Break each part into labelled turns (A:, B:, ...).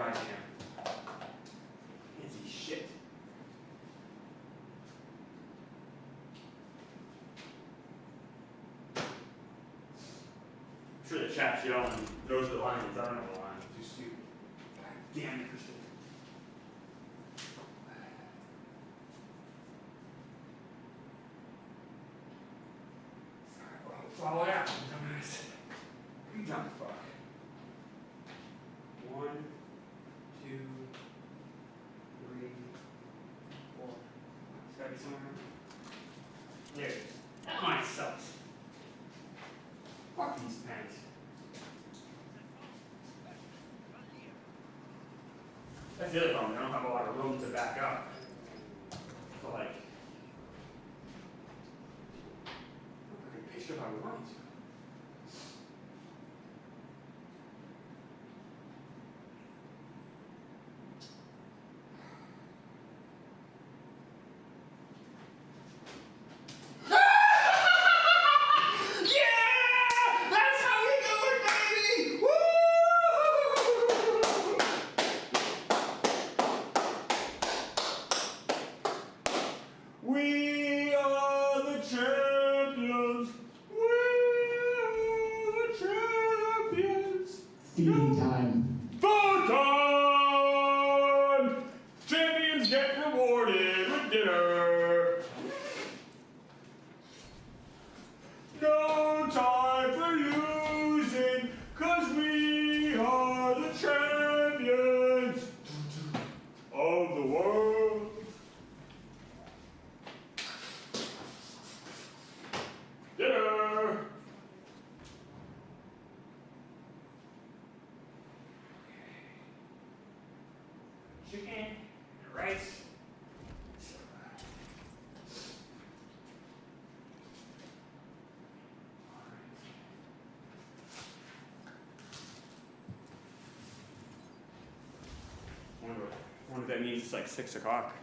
A: goddamn. Can't see shit. I'm sure the chat's yelling, those are the lines, I don't know the lines, I'm too stupid. God damn it, Christian. Alright, well, follow it out, dumbass. You dumb fuck. 1, 2, 3, 4. It's gotta be somewhere around here. There it is. That mine sucks. Fuck these pants. That's the other problem, I don't have a lot of room to back up. So like, I can pitch if I want to. We are the champions. We are the champions.
B: Feeding time.
A: Food time! Champions get rewarded with dinner. No time for losing, 'cause we are the champions of the world. Dinner! Chicken and rice. Wonder if that means it's like 6 o'clock.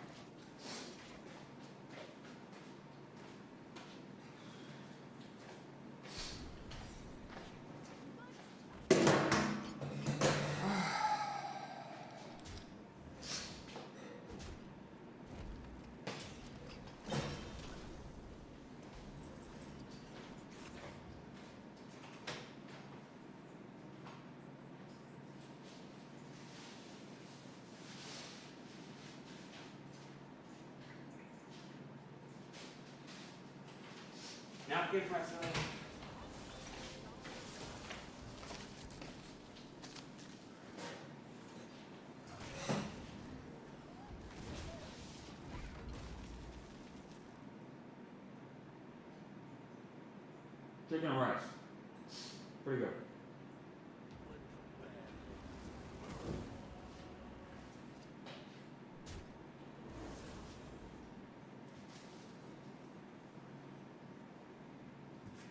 A: Not good for myself. Chicken and rice. Pretty good.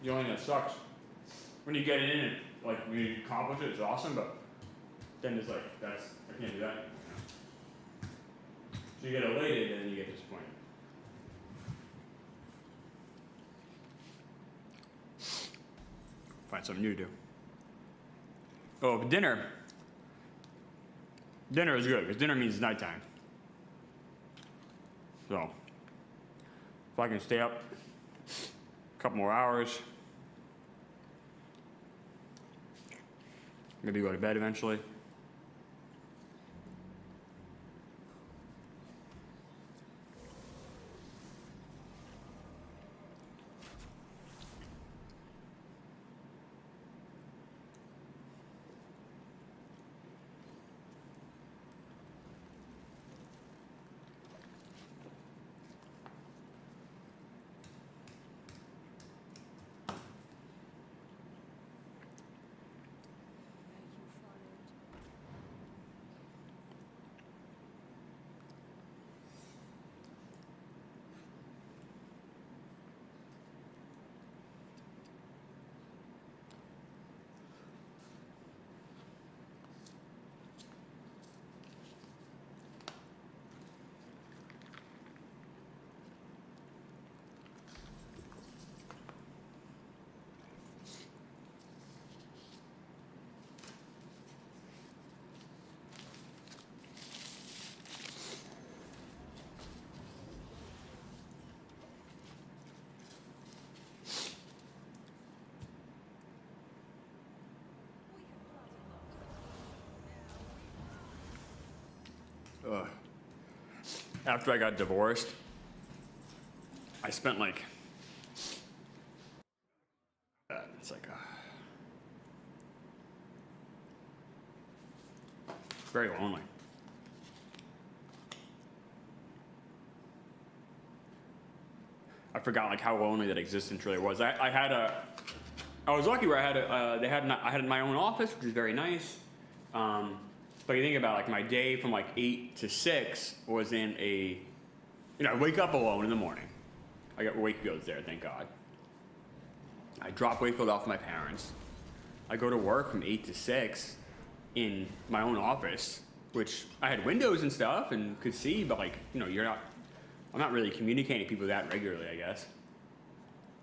A: The only thing that sucks, when you get it in and like when you accomplish it, it's awesome, but then it's like, I can't do that anymore. So you get elated and then you get disappointed. Find something new to do. Oh, dinner. Dinner is good, because dinner means nighttime. So, if I can stay up a couple more hours, maybe go to bed eventually.
B: after I got divorced, I spent like, it's like, very lonely. I forgot like how lonely that existence really was. I was lucky where I had my own office, which was very nice. But you think about like my day from like 8 to 6 was in a, I wake up alone in the morning. I got Wakefield's there, thank God. I drop Wakefield off with my parents. I go to work from 8 to 6 in my own office, which I had windows and stuff and could see, but like, I'm not really communicating with people that regularly, I guess.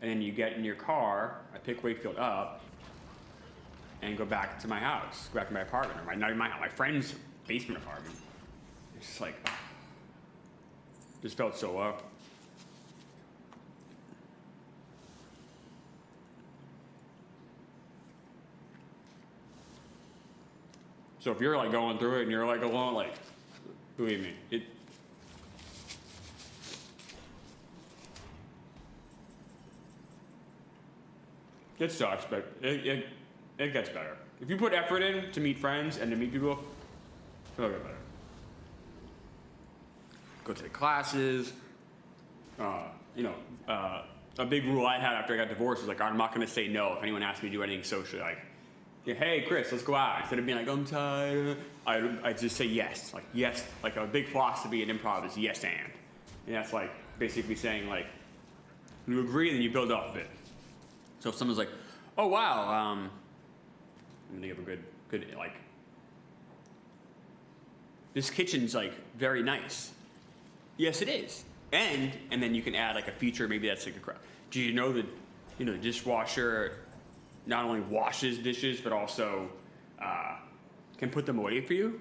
B: And then you get in your car, I pick Wakefield up, and go back to my house, go back to my apartment, or not even my house, my friend's basement apartment. It's just like, just felt so low. So if you're like going through it and you're like alone, like, believe me, it sucks, but it gets better. If you put effort in to meet friends and to meet people, it'll get better. Go to the classes. A big rule I had after I got divorced was like, I'm not going to say no if anyone asks me to do anything socially. Like, hey, Chris, let's go out. Instead of being like, I'm tired, I just say yes. Like, yes, like a big philosophy in improv is yes and. And that's like basically saying like, you agree and then you build off of it. So if someone's like, oh wow, I'm gonna give a good like, this kitchen's like very nice. Yes, it is. And then you can add like a feature, maybe that's like do you know that, the dishwasher not only washes dishes, but also can put them away for you?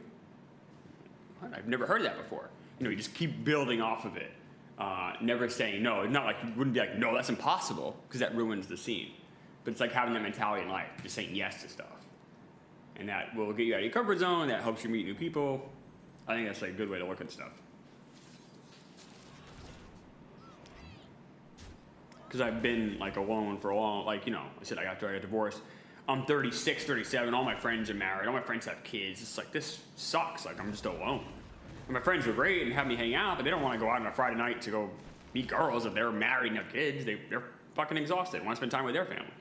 B: I've never heard of that before. You just keep building off of it. Never saying no. It's not like you wouldn't be like, no, that's impossible, because that ruins the scene. But it's like having that mentality in life, just saying yes to stuff. And that will get you out of your comfort zone, that helps you meet new people. I think that's like a good way to look at stuff. Because I've been like alone for a long, I said, after I got divorced, I'm 36, 37, all my friends are married, all my friends have kids. It's like, this sucks, like I'm just alone. And my friends were great and have me hang out, but they don't want to go out on a Friday night to go meet girls if they're married and have kids. They're fucking exhausted, want to spend time with their family.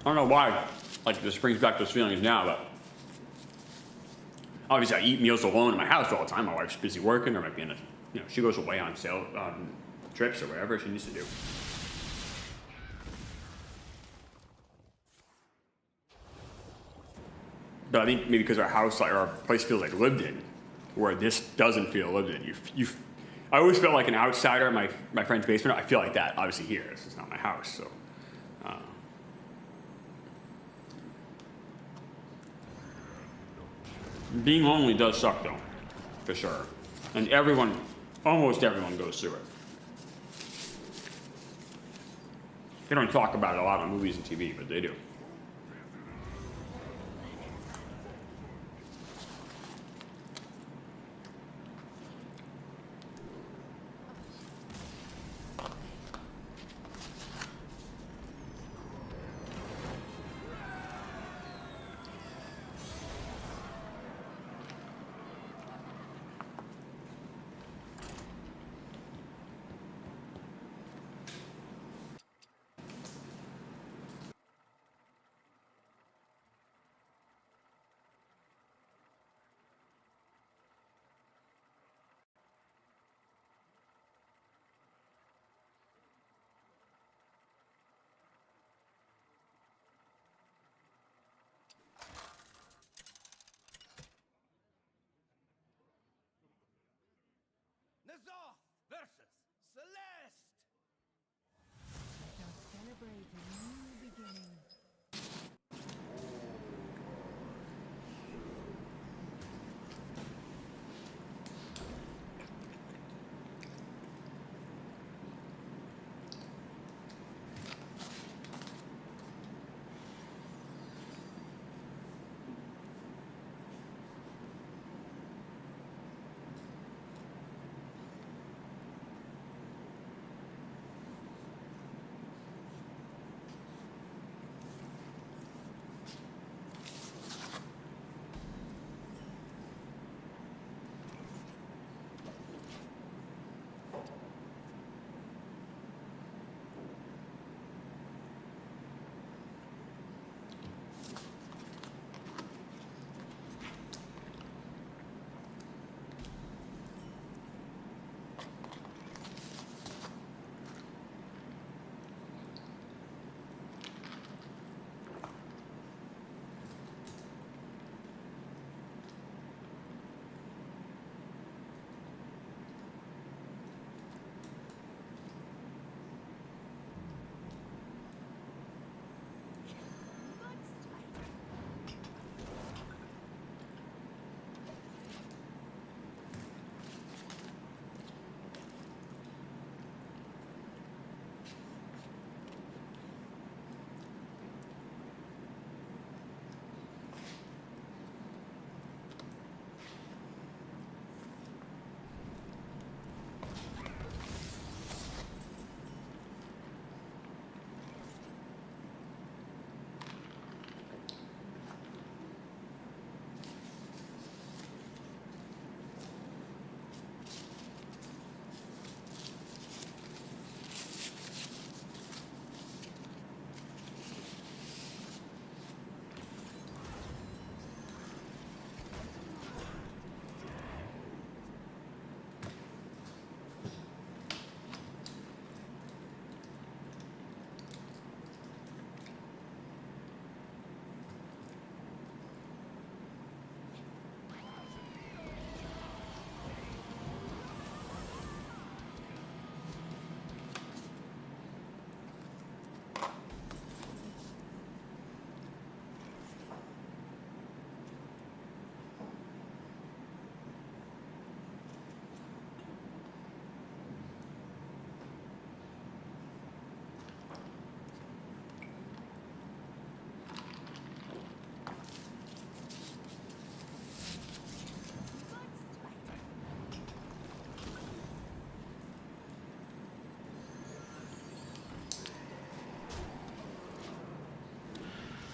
B: I don't know why, this brings back those feelings now, but obviously I eat meals alone in my house all the time. My wife's busy working, or might be she goes away on trips or whatever she needs to do. But I think maybe because our house, our place feels like lived in, where this doesn't feel lived in. I always felt like an outsider in my friend's basement. I feel like that, obviously here. This is not my house, so. Being lonely does suck though, for sure. And almost everyone goes through it. They don't talk about it a lot on movies and TV, but they do.
C: Versus Celeste! Now celebrate a new beginning.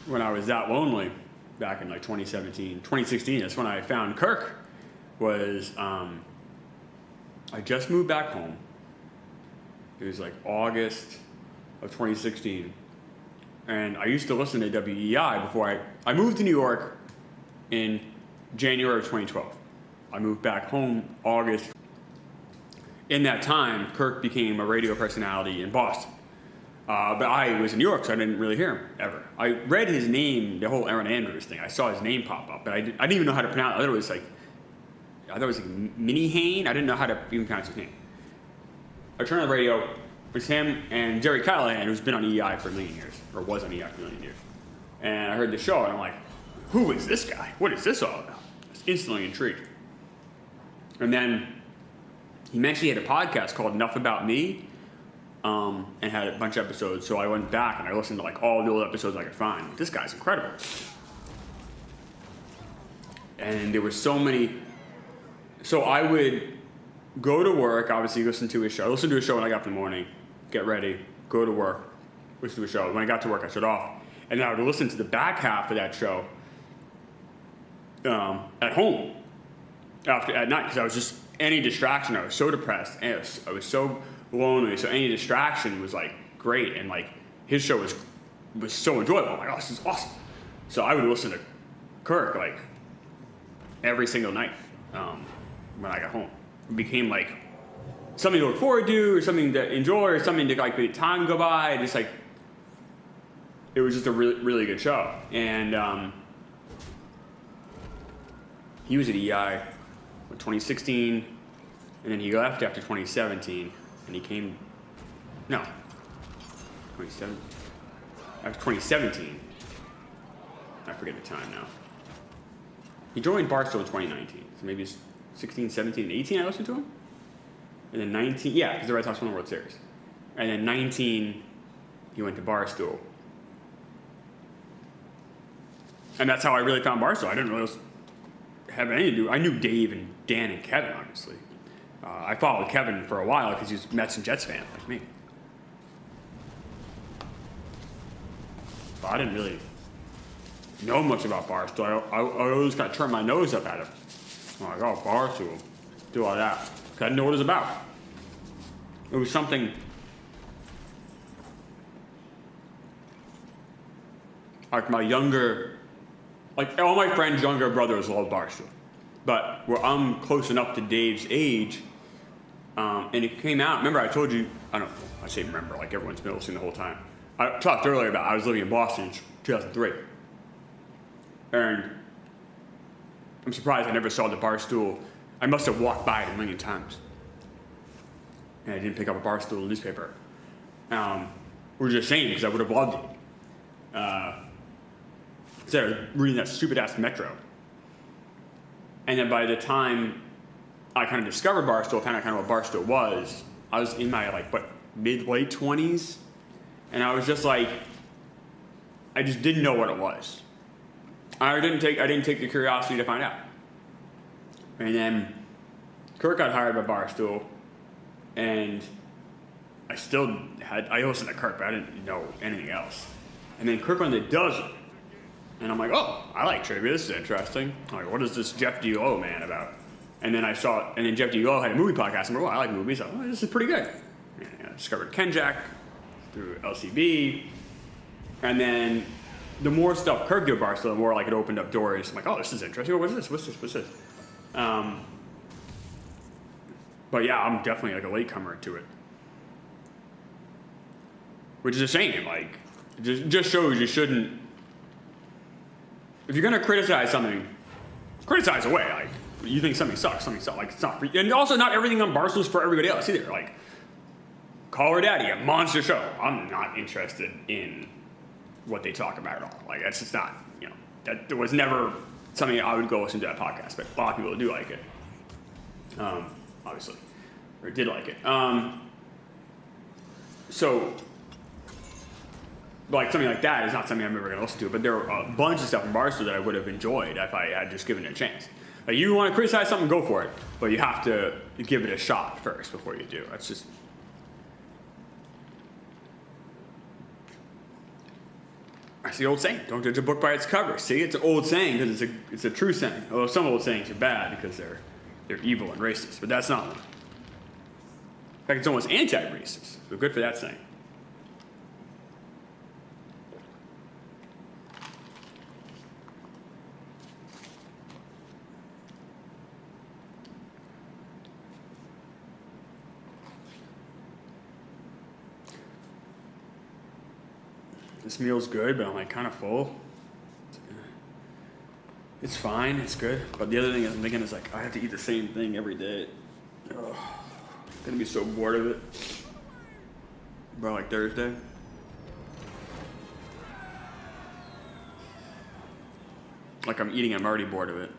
B: when I was that lonely back in like 2016, that's when I found Kirk. Was I just moved back home. It was like August of 2016. And I used to listen to WEI before I moved to New York in January of 2012. I moved back home August. In that time, Kirk became a radio personality in Boston. But I was in New York, so I didn't really hear him ever. I read his name, the whole Aaron Andrews thing. I saw his name pop up, but I didn't even know how to pronounce it. I thought it was like Mini Hane. I didn't know how to even pronounce his name. I turned on the radio. It was him and Jerry Callahan, who's been on EI for a million years, or was on EI for a million years. And I heard the show, and I'm like, who is this guy? What is this all about? I was instantly intrigued. And then he mentioned he had a podcast called Enough About Me, and had a bunch of episodes. So I went back and I listened to like all the old episodes I could find. This guy's incredible. And there were so many. So I would go to work, obviously listen to his show. I listened to his show when I got up in the morning, get ready, go to work, listen to his show. When I got to work, I shut off. And then I would listen to the back half of that show at home at night, because I was just, any distraction, I was so depressed, and I was so lonely, so any distraction was like great, and like his show was so enjoyable. I'm like, oh, this is awesome. So I would listen to Kirk like every single night when I got home. It became like something to look forward to, or something to enjoy, or something to like the time go by. Just like, it was just a really, really good show. And he was at EI in 2016, and then he left after 2017, and he came, no, 27, after 2017, I forget the time now. He joined Barstool in 2019, so maybe it's 16, 17, 18 I listened to him. And then 19, yeah, because the Red Sox won the World Series. And then 19, he went to Barstool. And that's how I really found Barstool. I didn't really have anything to do. I knew Dave and Dan and Kevin, obviously. I followed Kevin for a while because he's a Mets and Jets fan, like me. But I didn't really know much about Barstool. I always kind of turned my nose up at it. I'm like, oh, Barstool, do all that. 'Cause I didn't know what it was about. It was something like my younger, like all my friends' younger brothers love Barstool. But where I'm close enough to Dave's age, and it came out, remember I told you, I say remember, like everyone's been listening the whole time. I talked earlier about I was living in Boston in 2003. And I'm surprised I never saw the Barstool. I must have walked by it a million times. And I didn't pick up a Barstool newspaper. Which is a shame, because I would have loved it. Instead of reading that stupid-ass Metro. And then by the time I kind of discovered Barstool, found out kind of what Barstool was, I was in my, like, mid-late 20s. And I was just like, I just didn't know what it was. I didn't take the curiosity to find out. And then Kirk got hired by Barstool, and I listened to Kirk, but I didn't know anything else. And then Kirk one day does it. And I'm like, oh, I like trivia, this is interesting. I'm like, what is this Jeff D.O. man about? And then and then Jeff D.O. had a movie podcast. I'm like, oh, I like movies. I'm like, oh, this is pretty good. And I discovered Ken Jack through LCB. And then the more stuff Kirk did Barstool, the more like it opened up doors. I'm like, oh, this is interesting. Oh, what's this? What's this? But yeah, I'm definitely like a latecomer to it. Which is a shame. Like, it just shows you shouldn't. If you're gonna criticize something, criticize away. Like, you think something sucks, like it's not for you. And also, not everything on Barstool is for everybody else either. Like, Call Her Daddy, a monster show. I'm not interested in what they talk about at all. Like, that's just not, that was never something I would go listen to that podcast. But a lot of people do like it, obviously, or did like it. So, like, something like that is not something I'm ever going to listen to, but there are a bunch of stuff in Barstool that I would have enjoyed if I had just given it a chance. Like, you want to criticize something, go for it, but you have to give it a shot first before you do. That's just... That's the old saying. Don't judge a book by its cover. See, it's an old saying because it's a true saying. Although some old sayings are bad because they're evil and racist, but that's not one. In fact, it's almost anti-racist. So good for that saying. This meal's good, but I'm like kind of full. It's fine, it's good. But the other thing I'm thinking is like, I have to eat the same thing every day. Ugh. I'm gonna be so bored of it. About like Thursday. Like I'm already bored of it.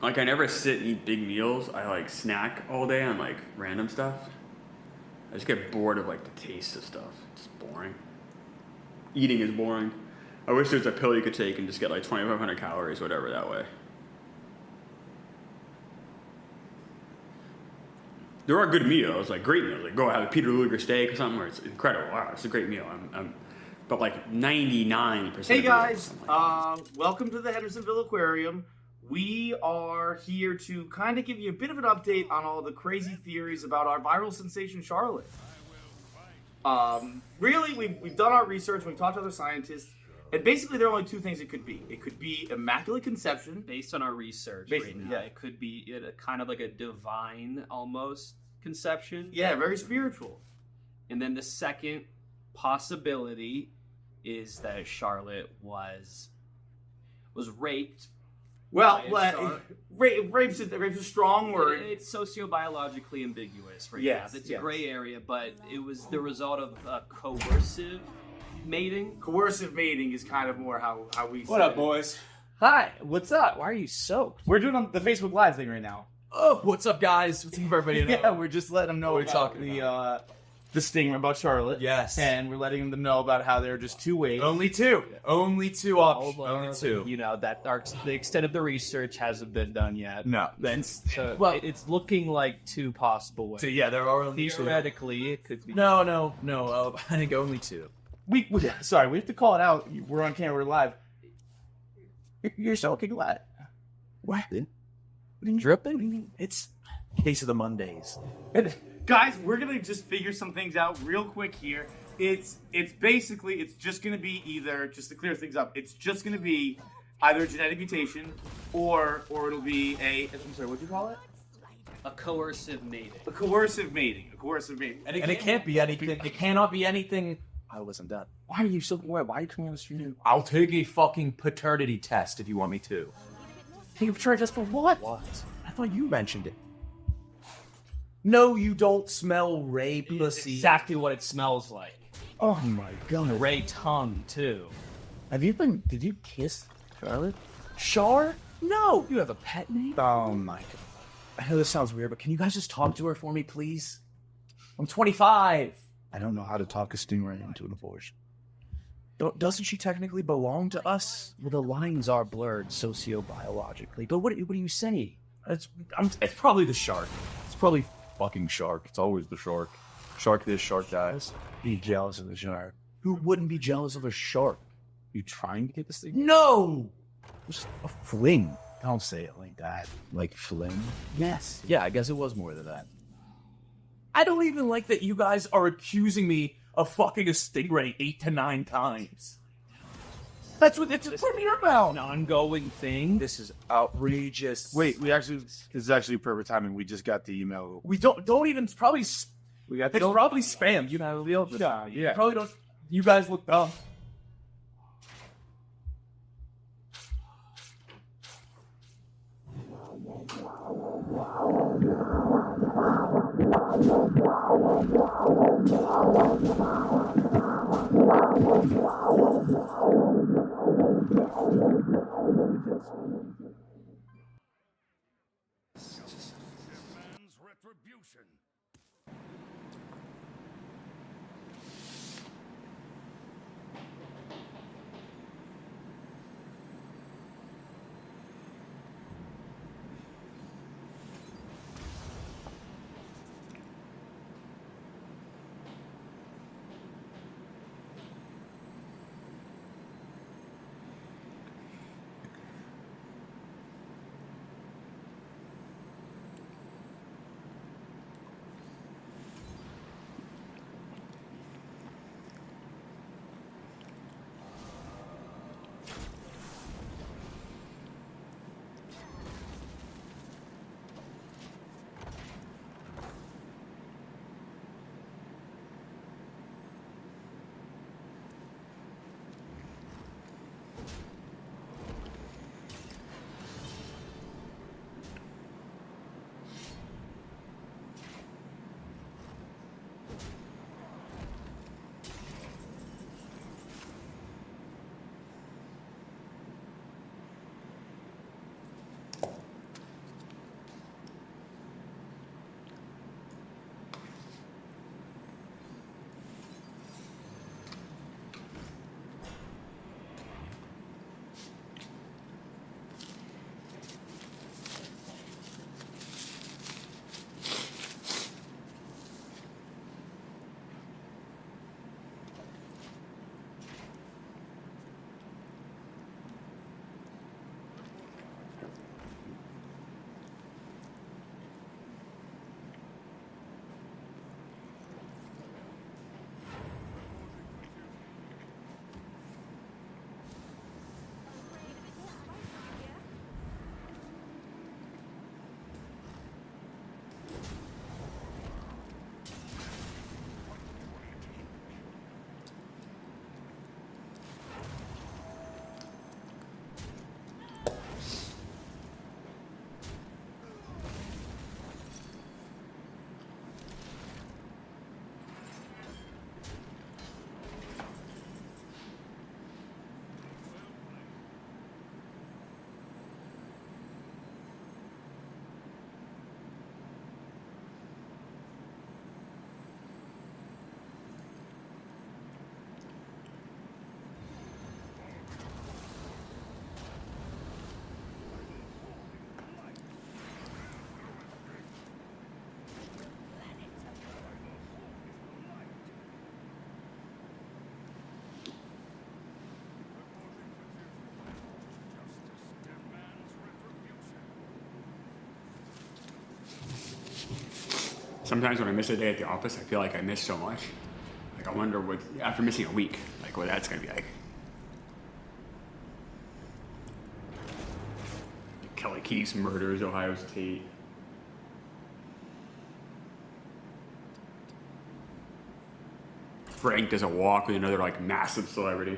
B: Like I never sit and eat big meals. I like snack all day on like random stuff. I just get bored of like the taste of stuff. It's boring. Eating is boring. I wish there was a pill you could take and just get like 2,500 calories, whatever, that way. There are good meals, like great meals. Like go have a Peter Luger steak or something, where it's incredible. Wow, it's a great meal. But like 99%.
D: Hey guys, welcome to the Hendersonville Aquarium. We are here to kind of give you a bit of an update on all the crazy theories about our viral sensation Charlotte. Really, we've done our research, we've talked to other scientists, and basically there are only two things it could be. It could be immaculate conception.
E: Based on our research
D: Basically,
E: right now,
D: yeah.
E: it could be kind of like a divine almost conception.
D: Yeah, very spiritual.
E: And then the second possibility is that Charlotte was raped.
D: Well,
E: By
D: rape's a strong word.
E: It's sociobiologically ambiguous right
D: Yes,
E: now. It's
D: yes.
E: a gray area, but it was the result of coercive mating.
D: Coercive mating is kind of more how we
F: What
D: say
F: up,
D: it.
F: boys?
G: Hi, what's up? Why are you soaked?
F: We're doing the Facebook Live thing right now.
G: Oh, what's up, guys? What's up, everybody?
F: Yeah, we're just letting them know
G: What are we
F: about
G: talking
F: the sting about Charlotte.
G: Yes.
F: And we're letting them know about how there are just two ways.
G: Only two. Only two options.
E: Although,
G: Only two.
E: You know, the extent of the research hasn't been done yet.
F: No.
G: Then,
E: So
G: well,
E: it's looking like two possible ways.
G: so yeah, there are only two.
E: Theoretically, it could be.
G: No. I think only two.
F: We sorry, we have to call it out. We're on camera, we're live. You're soaking wet.
G: What?
E: Dripping?
G: It's case of the Mondays.
D: Guys, we're gonna just figure some things out real quick here. It's basically just gonna be either, just to clear things up, it's just gonna be either a genetic mutation or it'll be I'm sorry, what'd you call it?
E: A coercive mating.
D: A coercive mating.
G: And it can't be anything. It cannot be anything. I wasn't done.
F: Why are you soaking wet? Why are you coming on the street?
G: I'll take a fucking paternity test if you want me to.
F: Take a paternity test for what?
G: What?
F: I thought you mentioned it.
G: No, you don't smell rape, pussy.
E: Exactly what it smells like.
F: Oh my god.
E: Ray tongue, too.
F: Did you kiss Charlotte?
G: Char? No.
E: You have a pet name?
F: Oh my god.
G: I know this sounds weird, but can you guys just talk to her for me, please? I'm 25.
F: I don't know how to talk a stingray into an abortion.
G: Doesn't she technically belong to us?
E: Well, the lines are blurred sociobiologically. But what are you saying?
G: It's probably the shark. It's probably fucking shark. It's always the shark. Shark this, shark that.
F: Be jealous of the shark.
G: Who wouldn't be jealous of a shark?
F: You trying to get this thing?
G: No!
F: Just a fling. Don't say it like that. Like fling?
G: Yes. Yeah, I guess it was more than that. I don't even like that you guys are accusing me of fucking a stingray 8 to 9 times. That's what it's from your mouth.
E: An ongoing thing?
G: This is outrageous.
F: Wait, this is actually perfect timing. We just got the email.
G: We don't even, it's probably,
F: We got
G: it's probably spam. You know,
F: Yeah.
G: you probably don't, you guys look dumb.
C: Man's retribution.
B: Sometimes when I miss a day at the office, I feel like I miss so much. Like I wonder what after missing a week, like what that's gonna be like. Kelly Keys murders Ohio State. Frank does a walk with another like massive celebrity.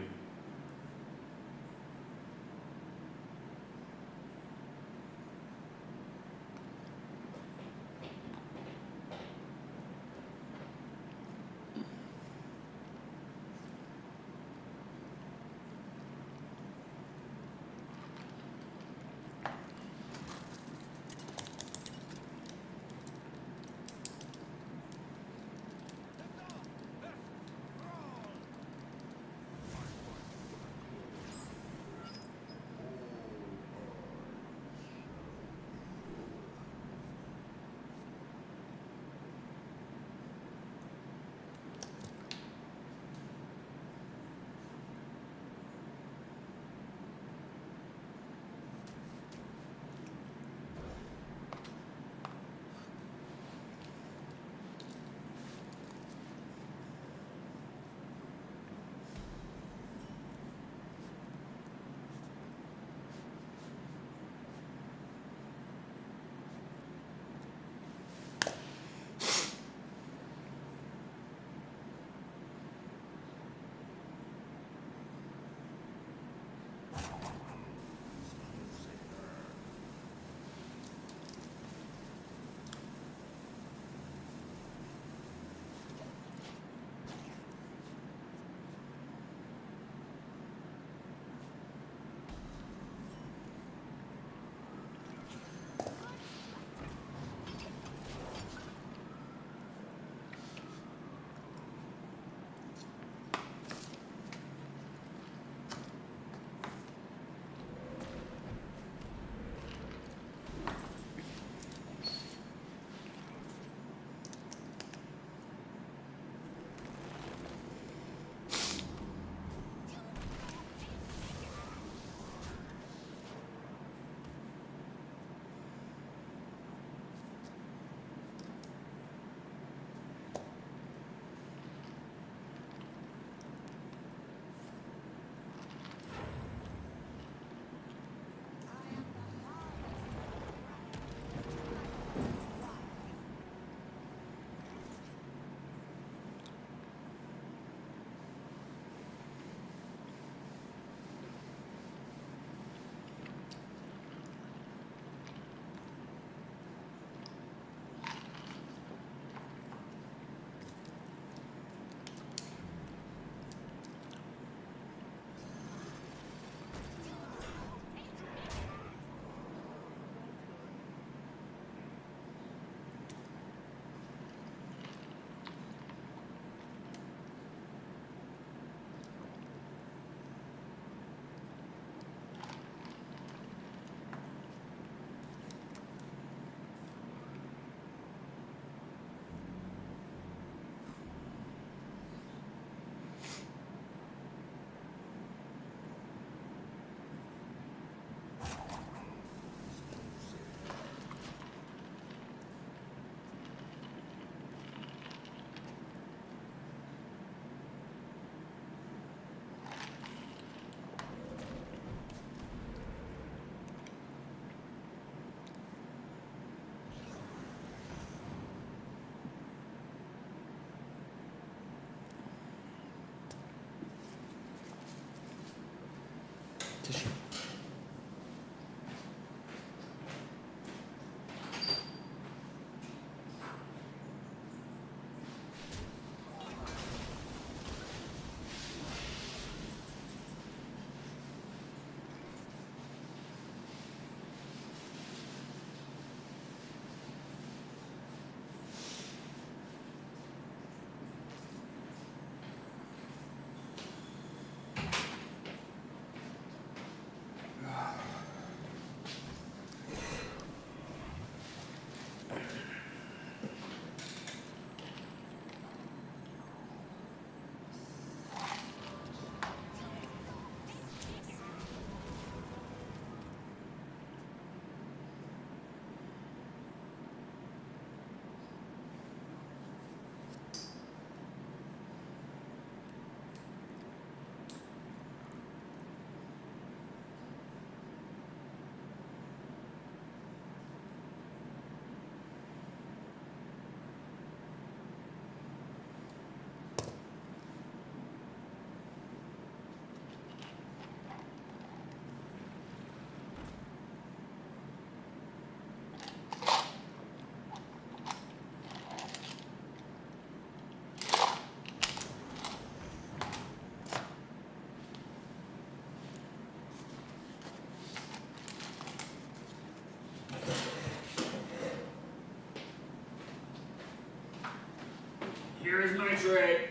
B: my tray.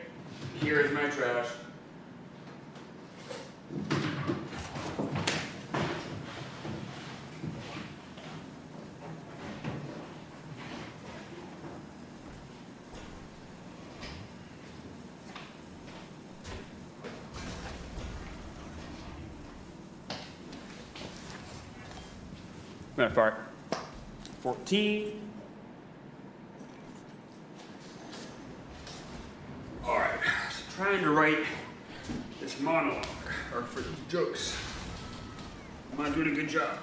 B: Here is my trash. I'm gonna fart. 14. All right, so trying to write this monologue, or for these jokes. I'm not doing a good job.